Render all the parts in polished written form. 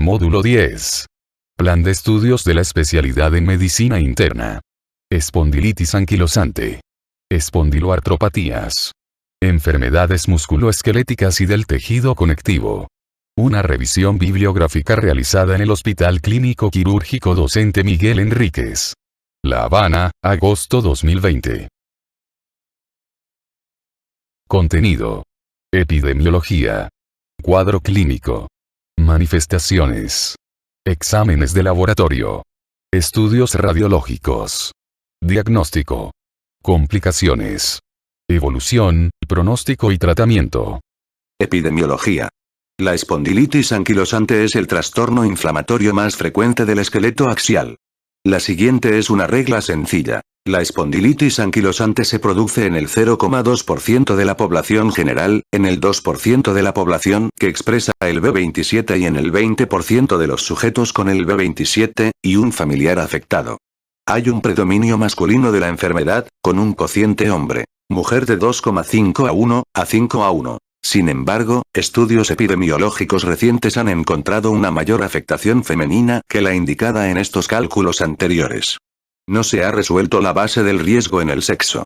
Módulo 10. Plan de estudios de la especialidad en medicina interna. Espondilitis anquilosante. Espondiloartropatías. Enfermedades musculoesqueléticas y del tejido conectivo. Una revisión bibliográfica realizada en el Hospital Clínico Quirúrgico Docente Miguel Enríquez. La Habana, agosto 2020. Contenido. Epidemiología. Cuadro clínico. Manifestaciones. Exámenes de laboratorio. Estudios radiológicos. Diagnóstico. Complicaciones. Evolución, pronóstico y tratamiento. Epidemiología. La espondilitis anquilosante es el trastorno inflamatorio más frecuente del esqueleto axial. La siguiente es una regla sencilla. La espondilitis anquilosante se produce en el 0,2% de la población general, en el 2% de la población que expresa el B27 y en el 20% de los sujetos con el B27, y un familiar afectado. Hay un predominio masculino de la enfermedad, con un cociente hombre-mujer de 2,5 a 1, a 5 a 1. Sin embargo, estudios epidemiológicos recientes han encontrado una mayor afectación femenina que la indicada en estos cálculos anteriores. No se ha resuelto la base del riesgo en el sexo.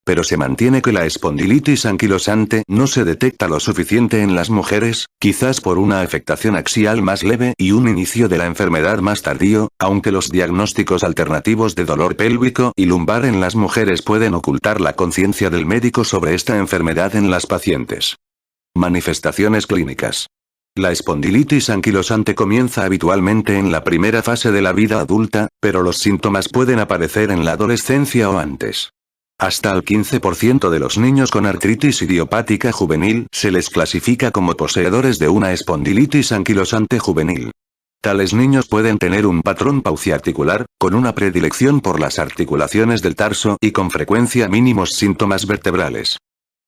Pero se mantiene que la espondilitis anquilosante no se detecta lo suficiente en las mujeres, quizás por una afectación axial más leve y un inicio de la enfermedad más tardío, aunque los diagnósticos alternativos de dolor pélvico y lumbar en las mujeres pueden ocultar la conciencia del médico sobre esta enfermedad en las pacientes. Manifestaciones clínicas. La espondilitis anquilosante comienza habitualmente en la primera fase de la vida adulta, pero los síntomas pueden aparecer en la adolescencia o antes. Hasta el 15% de los niños con artritis idiopática juvenil se les clasifica como poseedores de una espondilitis anquilosante juvenil. Tales niños pueden tener un patrón pauciarticular, con una predilección por las articulaciones del tarso y con frecuencia mínimos síntomas vertebrales.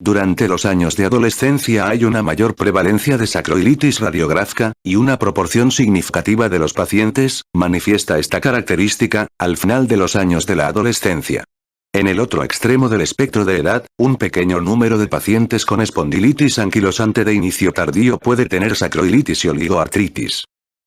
Durante los años de adolescencia hay una mayor prevalencia de sacroilitis radiográfica, y una proporción significativa de los pacientes manifiesta esta característica al final de los años de la adolescencia. En el otro extremo del espectro de edad, un pequeño número de pacientes con espondilitis anquilosante de inicio tardío puede tener sacroilitis y oligoartritis.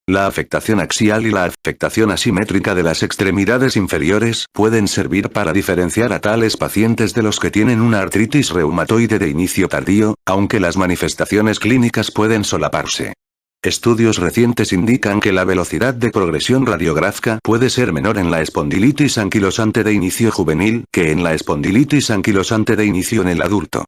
La afectación axial y la afectación asimétrica de las extremidades inferiores pueden servir para diferenciar a tales pacientes de los que tienen una artritis reumatoide de inicio tardío, aunque las manifestaciones clínicas pueden solaparse. Estudios recientes indican que la velocidad de progresión radiográfica puede ser menor en la espondilitis anquilosante de inicio juvenil que en la espondilitis anquilosante de inicio en el adulto.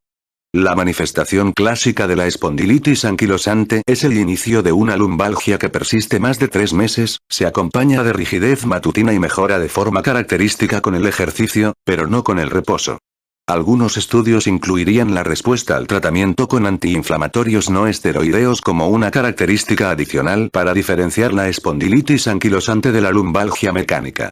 La manifestación clásica de la espondilitis anquilosante es el inicio de una lumbalgia que persiste más de 3 meses, se acompaña de rigidez matutina y mejora de forma característica con el ejercicio, pero no con el reposo. Algunos estudios incluirían la respuesta al tratamiento con antiinflamatorios no esteroideos como una característica adicional para diferenciar la espondilitis anquilosante de la lumbalgia mecánica.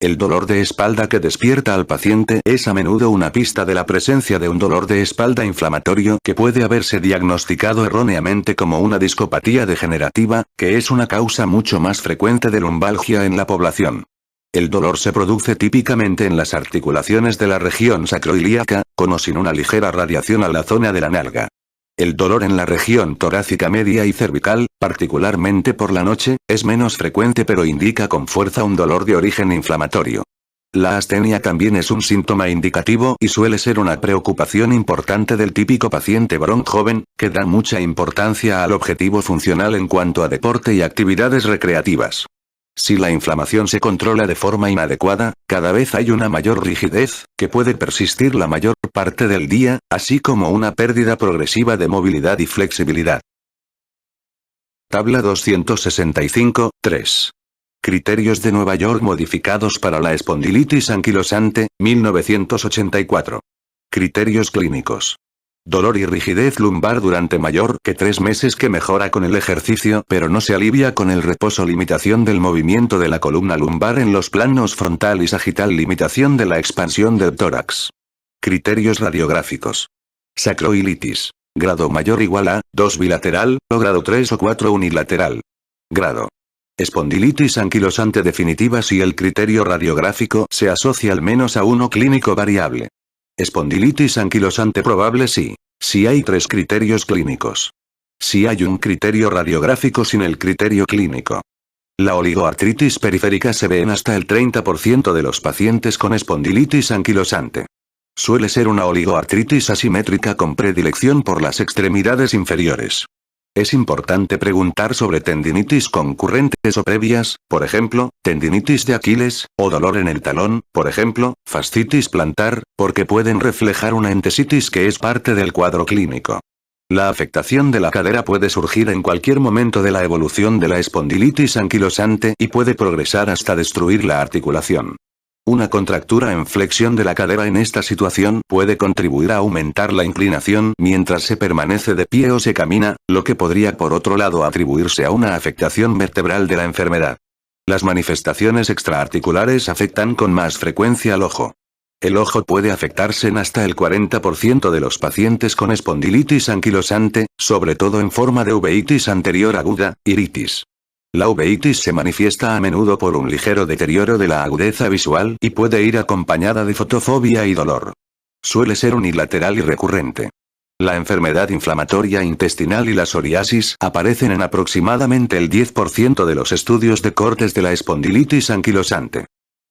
El dolor de espalda que despierta al paciente es a menudo una pista de la presencia de un dolor de espalda inflamatorio que puede haberse diagnosticado erróneamente como una discopatía degenerativa, que es una causa mucho más frecuente de lumbalgia en la población. El dolor se produce típicamente en las articulaciones de la región sacroiliaca, con o sin una ligera radiación a la zona de la nalga. El dolor en la región torácica media y cervical, particularmente por la noche, es menos frecuente pero indica con fuerza un dolor de origen inflamatorio. La astenia también es un síntoma indicativo y suele ser una preocupación importante del típico paciente varón joven, que da mucha importancia al objetivo funcional en cuanto a deporte y actividades recreativas. Si la inflamación se controla de forma inadecuada, cada vez hay una mayor rigidez, que puede persistir la mayor parte del día, así como una pérdida progresiva de movilidad y flexibilidad. Tabla 265, 3. Criterios de Nueva York modificados para la espondilitis anquilosante, 1984. Criterios clínicos. Dolor y rigidez lumbar durante mayor que 3 meses que mejora con el ejercicio pero no se alivia con el reposo. Limitación del movimiento de la columna lumbar en los planos frontal y sagital. Limitación de la expansión del tórax. Criterios radiográficos. Sacroilitis. Grado mayor igual a 2 bilateral, o grado 3 o 4 unilateral. Grado. Espondilitis anquilosante definitiva si el criterio radiográfico se asocia al menos a uno clínico variable. Espondilitis anquilosante probable si hay 3 criterios clínicos. Si hay un criterio radiográfico sin el criterio clínico. La oligoartritis periférica se ve en hasta el 30% de los pacientes con espondilitis anquilosante. Suele ser una oligoartritis asimétrica con predilección por las extremidades inferiores. Es importante preguntar sobre tendinitis concurrentes o previas, por ejemplo, tendinitis de Aquiles, o dolor en el talón, por ejemplo, fascitis plantar, porque pueden reflejar una entesitis que es parte del cuadro clínico. La afectación de la cadera puede surgir en cualquier momento de la evolución de la espondilitis anquilosante y puede progresar hasta destruir la articulación. Una contractura en flexión de la cadera en esta situación puede contribuir a aumentar la inclinación mientras se permanece de pie o se camina, lo que podría por otro lado atribuirse a una afectación vertebral de la enfermedad. Las manifestaciones extraarticulares afectan con más frecuencia al ojo. El ojo puede afectarse en hasta el 40% de los pacientes con espondilitis anquilosante, sobre todo en forma de uveitis anterior aguda, iritis. La uveitis se manifiesta a menudo por un ligero deterioro de la agudeza visual y puede ir acompañada de fotofobia y dolor. Suele ser unilateral y recurrente. La enfermedad inflamatoria intestinal y la psoriasis aparecen en aproximadamente el 10% de los estudios de cortes de la espondilitis anquilosante.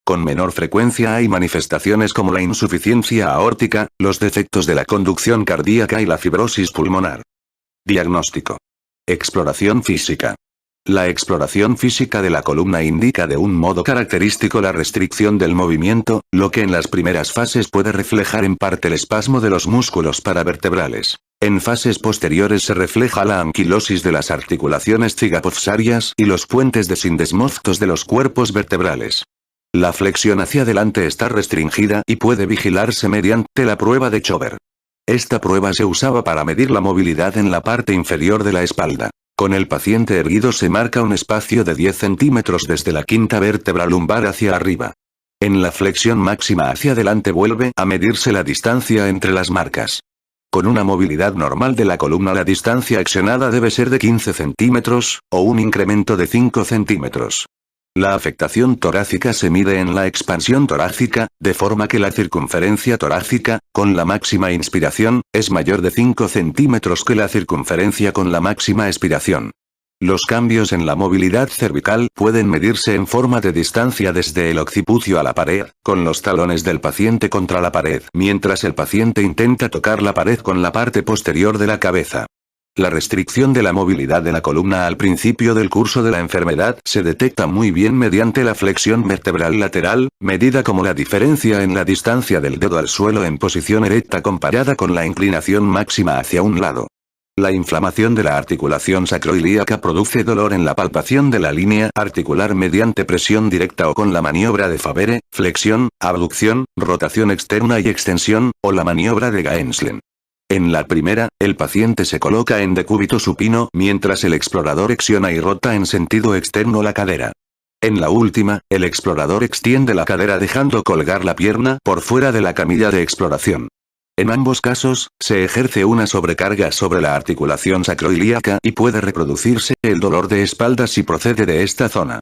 Con menor frecuencia hay manifestaciones como la insuficiencia aórtica, los defectos de la conducción cardíaca y la fibrosis pulmonar. Diagnóstico. Exploración física. La exploración física de la columna indica de un modo característico la restricción del movimiento, lo que en las primeras fases puede reflejar en parte el espasmo de los músculos paravertebrales. En fases posteriores se refleja la anquilosis de las articulaciones cigapofsarias y los puentes de sindesmostos de los cuerpos vertebrales. La flexión hacia adelante está restringida y puede vigilarse mediante la prueba de Chover. Esta prueba se usaba para medir la movilidad en la parte inferior de la espalda. Con el paciente erguido se marca un espacio de 10 centímetros desde la quinta vértebra lumbar hacia arriba. En la flexión máxima hacia adelante vuelve a medirse la distancia entre las marcas. Con una movilidad normal de la columna la distancia accionada debe ser de 15 centímetros, o un incremento de 5 centímetros. La afectación torácica se mide en la expansión torácica, de forma que la circunferencia torácica, con la máxima inspiración, es mayor de 5 centímetros que la circunferencia con la máxima expiración. Los cambios en la movilidad cervical pueden medirse en forma de distancia desde el occipucio a la pared, con los talones del paciente contra la pared, mientras el paciente intenta tocar la pared con la parte posterior de la cabeza. La restricción de la movilidad de la columna al principio del curso de la enfermedad se detecta muy bien mediante la flexión vertebral lateral, medida como la diferencia en la distancia del dedo al suelo en posición erecta comparada con la inclinación máxima hacia un lado. La inflamación de la articulación sacroiliaca produce dolor en la palpación de la línea articular mediante presión directa o con la maniobra de Favere, flexión, abducción, rotación externa y extensión, o la maniobra de Gaenslen. En la primera, el paciente se coloca en decúbito supino mientras el explorador extiende y rota en sentido externo la cadera. En la última, el explorador extiende la cadera dejando colgar la pierna por fuera de la camilla de exploración. En ambos casos, se ejerce una sobrecarga sobre la articulación sacroiliaca y puede reproducirse el dolor de espalda si procede de esta zona.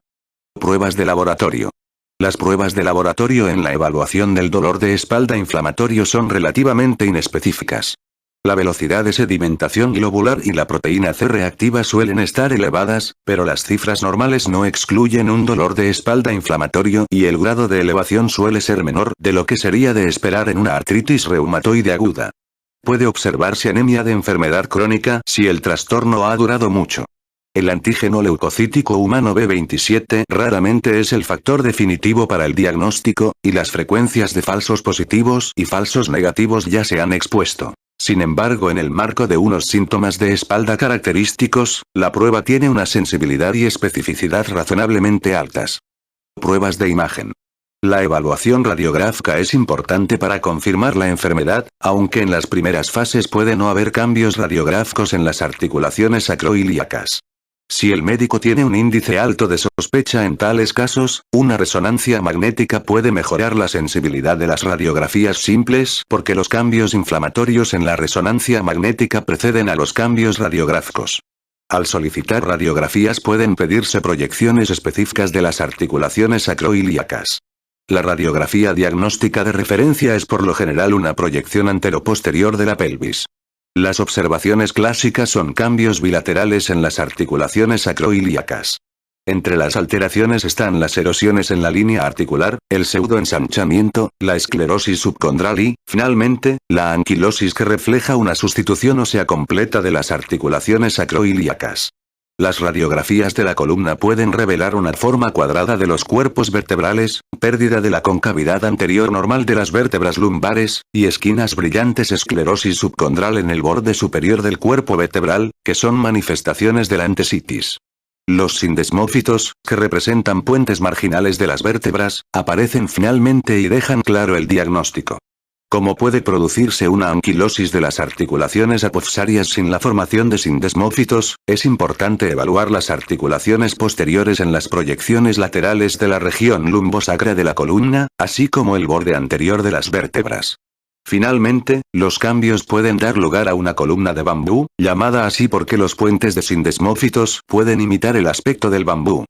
Pruebas de laboratorio. Las pruebas de laboratorio en la evaluación del dolor de espalda inflamatorio son relativamente inespecíficas. La velocidad de sedimentación globular y la proteína C reactiva suelen estar elevadas, pero las cifras normales no excluyen un dolor de espalda inflamatorio y el grado de elevación suele ser menor de lo que sería de esperar en una artritis reumatoide aguda. Puede observarse anemia de enfermedad crónica si el trastorno ha durado mucho. El antígeno leucocítico humano B27 raramente es el factor definitivo para el diagnóstico, y las frecuencias de falsos positivos y falsos negativos ya se han expuesto. Sin embargo, en el marco de unos síntomas de espalda característicos, la prueba tiene una sensibilidad y especificidad razonablemente altas. Pruebas de imagen. La evaluación radiográfica es importante para confirmar la enfermedad, aunque en las primeras fases puede no haber cambios radiográficos en las articulaciones sacroiliacas. Si el médico tiene un índice alto de sospecha en tales casos, una resonancia magnética puede mejorar la sensibilidad de las radiografías simples porque los cambios inflamatorios en la resonancia magnética preceden a los cambios radiográficos. Al solicitar radiografías pueden pedirse proyecciones específicas de las articulaciones sacroiliacas. La radiografía diagnóstica de referencia es por lo general una proyección anteroposterior de la pelvis. Las observaciones clásicas son cambios bilaterales en las articulaciones sacroiliacas. Entre las alteraciones están las erosiones en la línea articular, el pseudoensanchamiento, la esclerosis subcondral y, finalmente, la anquilosis que refleja una sustitución ósea completa de las articulaciones sacroiliacas. Las radiografías de la columna pueden revelar una forma cuadrada de los cuerpos vertebrales, pérdida de la concavidad anterior normal de las vértebras lumbares, y esquinas brillantes esclerosis subcondral en el borde superior del cuerpo vertebral, que son manifestaciones de la entesitis. Los sindesmófitos, que representan puentes marginales de las vértebras, aparecen finalmente y dejan claro el diagnóstico. Como puede producirse una anquilosis de las articulaciones apofisarias sin la formación de sindesmófitos, es importante evaluar las articulaciones posteriores en las proyecciones laterales de la región lumbosacra de la columna, así como el borde anterior de las vértebras. Finalmente, los cambios pueden dar lugar a una columna de bambú, llamada así porque los puentes de sindesmófitos pueden imitar el aspecto del bambú.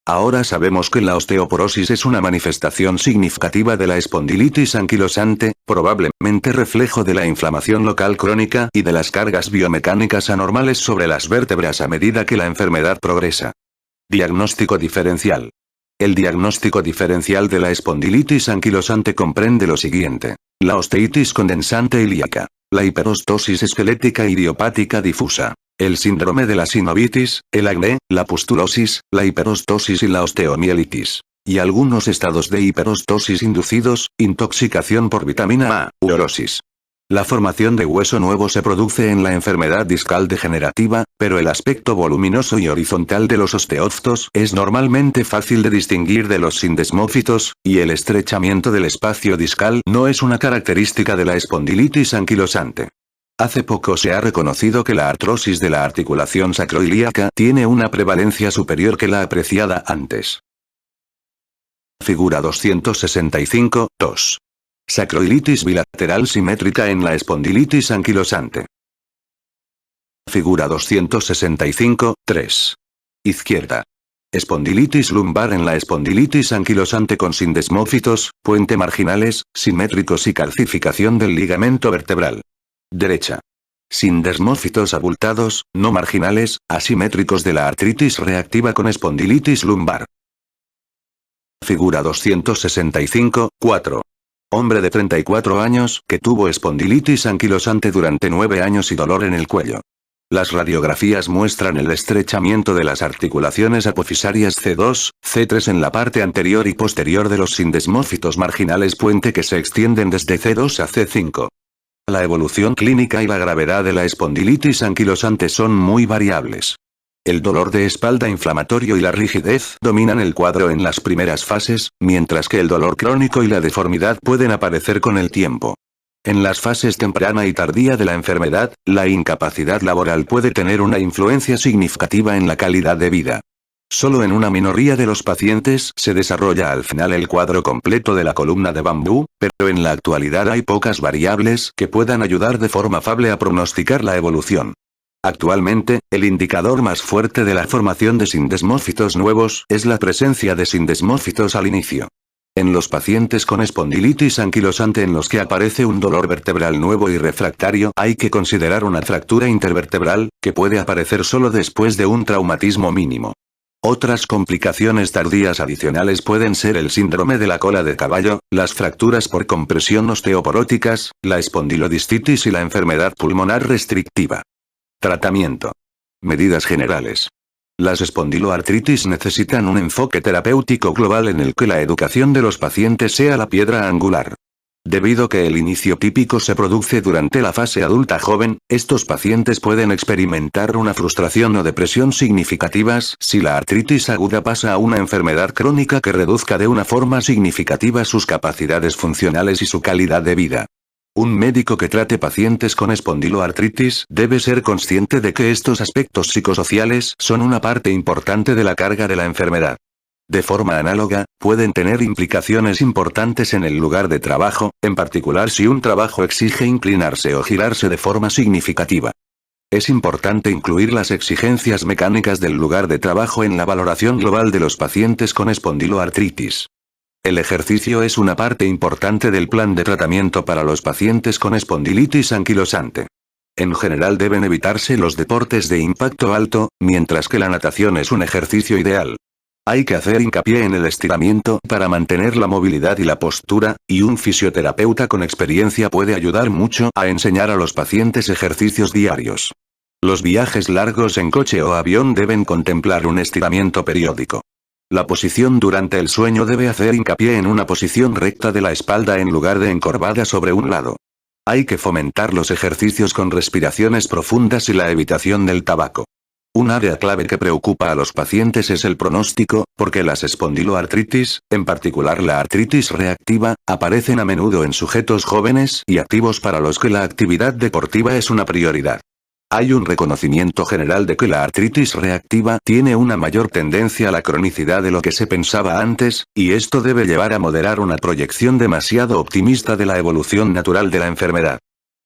Ahora sabemos que la osteoporosis es una manifestación significativa de la espondilitis anquilosante, probablemente reflejo de la inflamación local crónica y de las cargas biomecánicas anormales sobre las vértebras a medida que la enfermedad progresa. Diagnóstico diferencial. El diagnóstico diferencial de la espondilitis anquilosante comprende lo siguiente. La osteitis condensante ilíaca. La hiperostosis esquelética idiopática difusa. El síndrome de la sinovitis, el acné, la pustulosis, la hiperostosis y la osteomielitis. Y algunos estados de hiperostosis inducidos, intoxicación por vitamina A, urosis. La formación de hueso nuevo se produce en la enfermedad discal degenerativa, pero el aspecto voluminoso y horizontal de los osteócitos es normalmente fácil de distinguir de los sindesmófitos, y el estrechamiento del espacio discal no es una característica de la espondilitis anquilosante. Hace poco se ha reconocido que la artrosis de la articulación sacroiliaca tiene una prevalencia superior que la apreciada antes. Figura 265, 2. Sacroilitis bilateral simétrica en la espondilitis anquilosante. Figura 265, 3. Izquierda. Espondilitis lumbar en la espondilitis anquilosante con sindesmófitos, puente marginales, simétricos y calcificación del ligamento vertebral. Derecha. Sindesmófitos abultados, no marginales, asimétricos de la artritis reactiva con espondilitis lumbar. Figura 265, 4. Hombre de 34 años que tuvo espondilitis anquilosante durante 9 años y dolor en el cuello. Las radiografías muestran el estrechamiento de las articulaciones apofisarias C2, C3 en la parte anterior y posterior de los sindesmófitos marginales puente que se extienden desde C2 a C5. La evolución clínica y la gravedad de la espondilitis anquilosante son muy variables. El dolor de espalda inflamatorio y la rigidez dominan el cuadro en las primeras fases, mientras que el dolor crónico y la deformidad pueden aparecer con el tiempo. En las fases temprana y tardía de la enfermedad, la incapacidad laboral puede tener una influencia significativa en la calidad de vida. Solo en una minoría de los pacientes se desarrolla al final el cuadro completo de la columna de bambú, pero en la actualidad hay pocas variables que puedan ayudar de forma fiable a pronosticar la evolución. Actualmente, el indicador más fuerte de la formación de sindesmófitos nuevos es la presencia de sindesmófitos al inicio. En los pacientes con espondilitis anquilosante en los que aparece un dolor vertebral nuevo y refractario hay que considerar una fractura intervertebral, que puede aparecer solo después de un traumatismo mínimo. Otras complicaciones tardías adicionales pueden ser el síndrome de la cola de caballo, las fracturas por compresión osteoporóticas, la espondilodistitis y la enfermedad pulmonar restrictiva. Tratamiento. Medidas generales. Las espondiloartritis necesitan un enfoque terapéutico global en el que la educación de los pacientes sea la piedra angular. Debido que el inicio típico se produce durante la fase adulta joven, estos pacientes pueden experimentar una frustración o depresión significativas si la artritis aguda pasa a una enfermedad crónica que reduzca de una forma significativa sus capacidades funcionales y su calidad de vida. Un médico que trate pacientes con espondiloartritis debe ser consciente de que estos aspectos psicosociales son una parte importante de la carga de la enfermedad. De forma análoga, pueden tener implicaciones importantes en el lugar de trabajo, en particular si un trabajo exige inclinarse o girarse de forma significativa. Es importante incluir las exigencias mecánicas del lugar de trabajo en la valoración global de los pacientes con espondiloartritis. El ejercicio es una parte importante del plan de tratamiento para los pacientes con espondilitis anquilosante. En general deben evitarse los deportes de impacto alto, mientras que la natación es un ejercicio ideal. Hay que hacer hincapié en el estiramiento para mantener la movilidad y la postura, y un fisioterapeuta con experiencia puede ayudar mucho a enseñar a los pacientes ejercicios diarios. Los viajes largos en coche o avión deben contemplar un estiramiento periódico. La posición durante el sueño debe hacer hincapié en una posición recta de la espalda en lugar de encorvada sobre un lado. Hay que fomentar los ejercicios con respiraciones profundas y la evitación del tabaco. Un área clave que preocupa a los pacientes es el pronóstico, porque las espondiloartritis, en particular la artritis reactiva, aparecen a menudo en sujetos jóvenes y activos para los que la actividad deportiva es una prioridad. Hay un reconocimiento general de que la artritis reactiva tiene una mayor tendencia a la cronicidad de lo que se pensaba antes, y esto debe llevar a moderar una proyección demasiado optimista de la evolución natural de la enfermedad.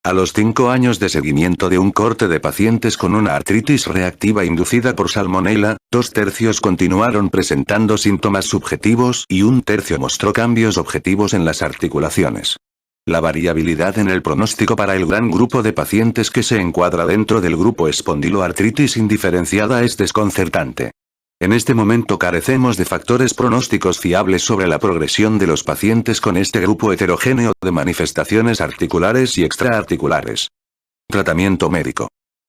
A los 5 años de seguimiento de un corte de pacientes con una artritis reactiva inducida por salmonela, 2/3 continuaron presentando síntomas subjetivos y 1/3 mostró cambios objetivos en las articulaciones. La variabilidad en el pronóstico para el gran grupo de pacientes que se encuadra dentro del grupo espondiloartritis indiferenciada es desconcertante. En este momento carecemos de factores pronósticos fiables sobre la progresión de los pacientes con este grupo heterogéneo de manifestaciones articulares y extraarticulares. Tratamiento médico.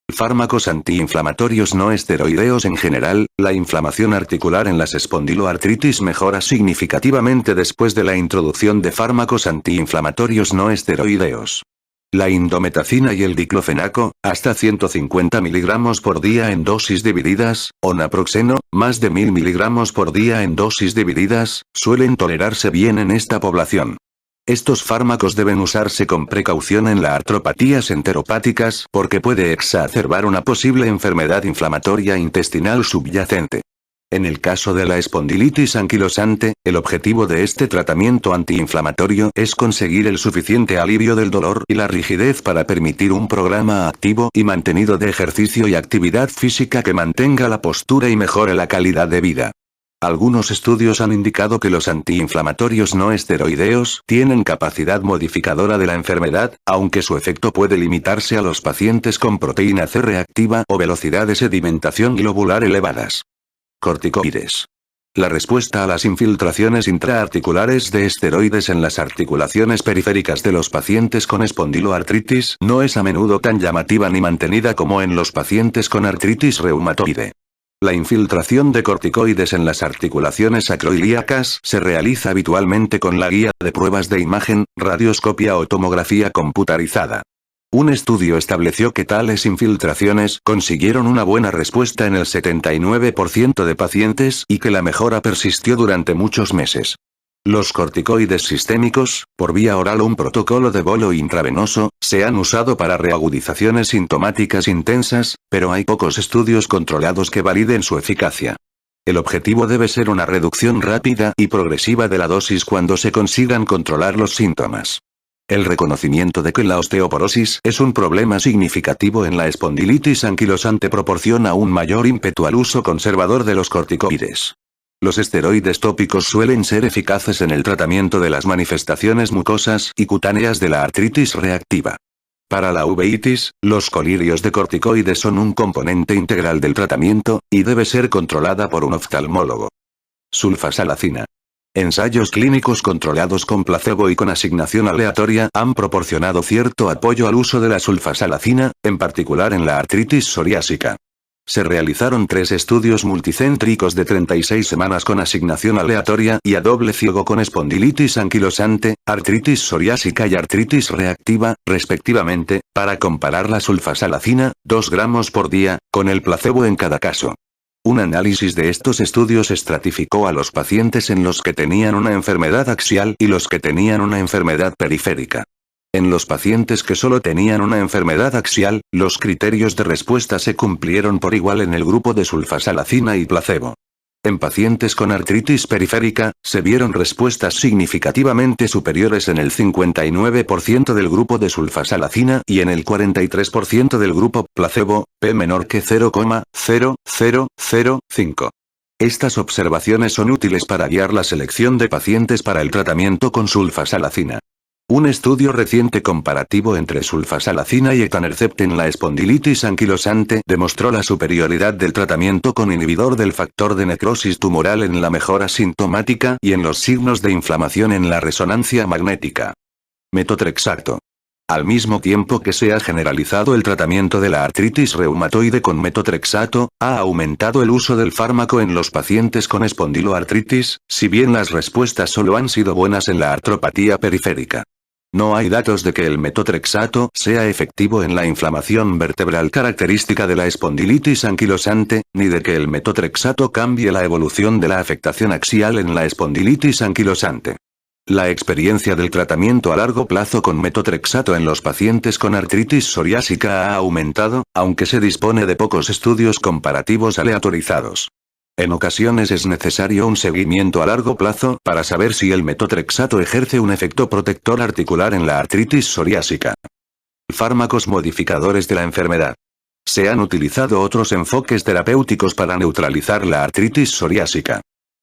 Fármacos antiinflamatorios no esteroideos. En general, la inflamación articular en las espondiloartritis mejora significativamente después de la introducción de fármacos antiinflamatorios no esteroideos. La indometacina y el diclofenaco, hasta 150 mg por día en dosis divididas, o naproxeno, más de 1000 mg por día en dosis divididas, suelen tolerarse bien en esta población. Estos fármacos deben usarse con precaución en las artropatías enteropáticas porque puede exacerbar una posible enfermedad inflamatoria intestinal subyacente. En el caso de la espondilitis anquilosante, el objetivo de este tratamiento antiinflamatorio es conseguir el suficiente alivio del dolor y la rigidez para permitir un programa activo y mantenido de ejercicio y actividad física que mantenga la postura y mejore la calidad de vida. Algunos estudios han indicado que los antiinflamatorios no esteroideos tienen capacidad modificadora de la enfermedad, aunque su efecto puede limitarse a los pacientes con proteína C reactiva o velocidad de sedimentación globular elevadas. Corticoides. La respuesta a las infiltraciones intraarticulares de esteroides en las articulaciones periféricas de los pacientes con espondiloartritis no es a menudo tan llamativa ni mantenida como en los pacientes con artritis reumatoide. La infiltración de corticoides en las articulaciones acroiliacas se realiza habitualmente con la guía de pruebas de imagen, radioscopia o tomografía computarizada. Un estudio estableció que tales infiltraciones consiguieron una buena respuesta en el 79% de pacientes y que la mejora persistió durante muchos meses. Los corticoides sistémicos, por vía oral o un protocolo de bolo intravenoso, se han usado para reagudizaciones sintomáticas intensas, pero hay pocos estudios controlados que validen su eficacia. El objetivo debe ser una reducción rápida y progresiva de la dosis cuando se consigan controlar los síntomas. El reconocimiento de que la osteoporosis es un problema significativo en la espondilitis anquilosante proporciona un mayor ímpetu al uso conservador de los corticoides. Los esteroides tópicos suelen ser eficaces en el tratamiento de las manifestaciones mucosas y cutáneas de la artritis reactiva. Para la uveitis, los colirios de corticoides son un componente integral del tratamiento, y debe ser controlada por un oftalmólogo. Sulfasalacina. Ensayos clínicos controlados con placebo y con asignación aleatoria han proporcionado cierto apoyo al uso de la sulfasalacina, en particular en la artritis psoriásica. Se realizaron 3 estudios multicéntricos de 36 semanas con asignación aleatoria y a doble ciego con espondilitis anquilosante, artritis psoriásica y artritis reactiva, respectivamente, para comparar la sulfasalacina, 2 gramos por día, con el placebo en cada caso. Un análisis de estos estudios estratificó a los pacientes en los que tenían una enfermedad axial y los que tenían una enfermedad periférica. En los pacientes que solo tenían una enfermedad axial, los criterios de respuesta se cumplieron por igual en el grupo de sulfasalacina y placebo. En pacientes con artritis periférica, se vieron respuestas significativamente superiores en el 59% del grupo de sulfasalacina y en el 43% del grupo placebo, p menor que 0,0005. Estas observaciones son útiles para guiar la selección de pacientes para el tratamiento con sulfasalacina. Un estudio reciente comparativo entre sulfasalacina y etanercept en la espondilitis anquilosante demostró la superioridad del tratamiento con inhibidor del factor de necrosis tumoral en la mejora sintomática y en los signos de inflamación en la resonancia magnética. Metotrexato. Al mismo tiempo que se ha generalizado el tratamiento de la artritis reumatoide con metotrexato, ha aumentado el uso del fármaco en los pacientes con espondiloartritis, si bien las respuestas solo han sido buenas en la artropatía periférica. No hay datos de que el metotrexato sea efectivo en la inflamación vertebral característica de la espondilitis anquilosante, ni de que el metotrexato cambie la evolución de la afectación axial en la espondilitis anquilosante. La experiencia del tratamiento a largo plazo con metotrexato en los pacientes con artritis psoriásica ha aumentado, aunque se dispone de pocos estudios comparativos aleatorizados. En ocasiones es necesario un seguimiento a largo plazo para saber si el metotrexato ejerce un efecto protector articular en la artritis psoriásica. Fármacos modificadores de la enfermedad. Se han utilizado otros enfoques terapéuticos para neutralizar la artritis psoriásica.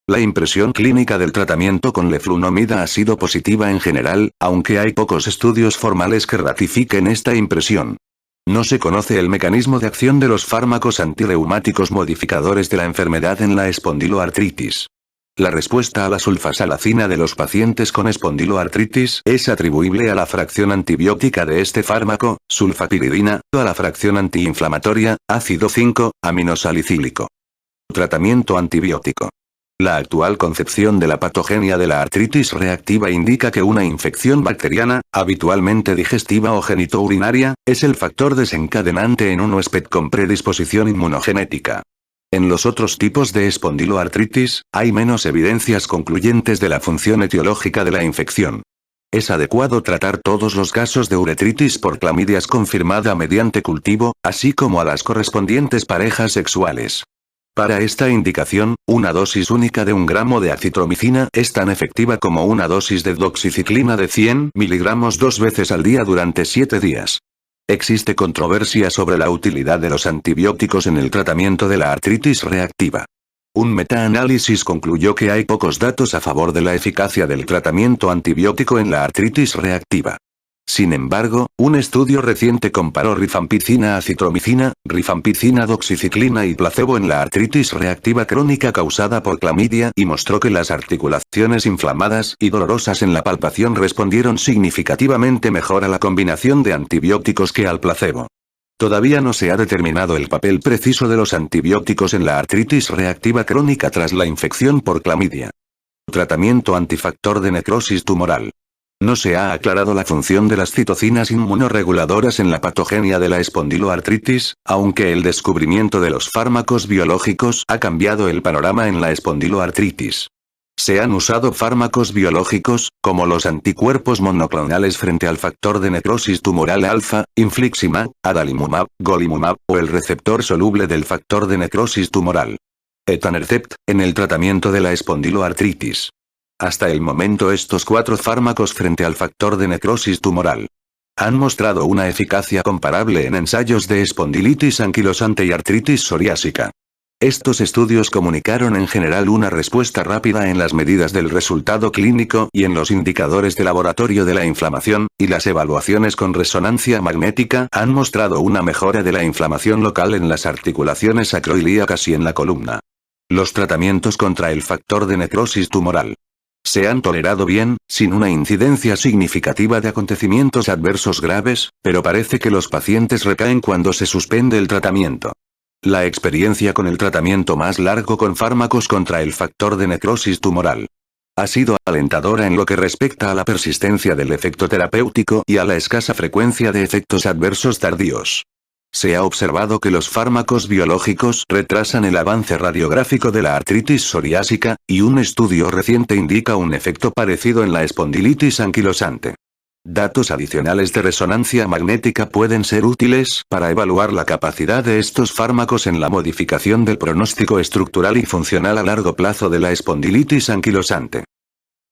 La impresión clínica del tratamiento con leflunomida ha sido positiva en general, aunque hay pocos estudios formales que ratifiquen esta impresión. No se conoce el mecanismo de acción de los fármacos antirreumáticos modificadores de la enfermedad en la espondiloartritis. La respuesta a la sulfasalacina de los pacientes con espondiloartritis es atribuible a la fracción antibiótica de este fármaco, sulfapiridina, o a la fracción antiinflamatoria, ácido 5-aminosalicílico. Tratamiento antibiótico. La actual concepción de la patogenia de la artritis reactiva indica que una infección bacteriana, habitualmente digestiva o genitourinaria, es el factor desencadenante en un huésped con predisposición inmunogenética. En los otros tipos de espondiloartritis, hay menos evidencias concluyentes de la función etiológica de la infección. Es adecuado tratar todos los casos de uretritis por clamidias confirmada mediante cultivo, así como a las correspondientes parejas sexuales. Para esta indicación, una dosis única de 1 gramo de acitromicina es tan efectiva como una dosis de doxiciclina de 100 miligramos 2 veces al día durante 7 días. Existe controversia sobre la utilidad de los antibióticos en el tratamiento de la artritis reactiva. Un metaanálisis concluyó que hay pocos datos a favor de la eficacia del tratamiento antibiótico en la artritis reactiva. Sin embargo, un estudio reciente comparó rifampicina acitromicina, rifampicina doxiciclina y placebo en la artritis reactiva crónica causada por clamidia y mostró que las articulaciones inflamadas y dolorosas en la palpación respondieron significativamente mejor a la combinación de antibióticos que al placebo. Todavía no se ha determinado el papel preciso de los antibióticos en la artritis reactiva crónica tras la infección por clamidia. Tratamiento antifactor de necrosis tumoral. No se ha aclarado la función de las citocinas inmunorreguladoras en la patogenia de la espondiloartritis, aunque el descubrimiento de los fármacos biológicos ha cambiado el panorama en la espondiloartritis. Se han usado fármacos biológicos, como los anticuerpos monoclonales frente al factor de necrosis tumoral alfa, infliximab, adalimumab, golimumab, o el receptor soluble del factor de necrosis tumoral. Etanercept, en el tratamiento de la espondiloartritis. Hasta el momento estos 4 fármacos frente al factor de necrosis tumoral han mostrado una eficacia comparable en ensayos de espondilitis anquilosante y artritis psoriásica. Estos estudios comunicaron en general una respuesta rápida en las medidas del resultado clínico y en los indicadores de laboratorio de la inflamación, y las evaluaciones con resonancia magnética han mostrado una mejora de la inflamación local en las articulaciones sacroiliacas y en la columna. Los tratamientos contra el factor de necrosis tumoral se han tolerado bien, sin una incidencia significativa de acontecimientos adversos graves, pero parece que los pacientes recaen cuando se suspende el tratamiento. La experiencia con el tratamiento más largo con fármacos contra el factor de necrosis tumoral ha sido alentadora en lo que respecta a la persistencia del efecto terapéutico y a la escasa frecuencia de efectos adversos tardíos. Se ha observado que los fármacos biológicos retrasan el avance radiográfico de la artritis psoriásica, y un estudio reciente indica un efecto parecido en la espondilitis anquilosante. Datos adicionales de resonancia magnética pueden ser útiles para evaluar la capacidad de estos fármacos en la modificación del pronóstico estructural y funcional a largo plazo de la espondilitis anquilosante.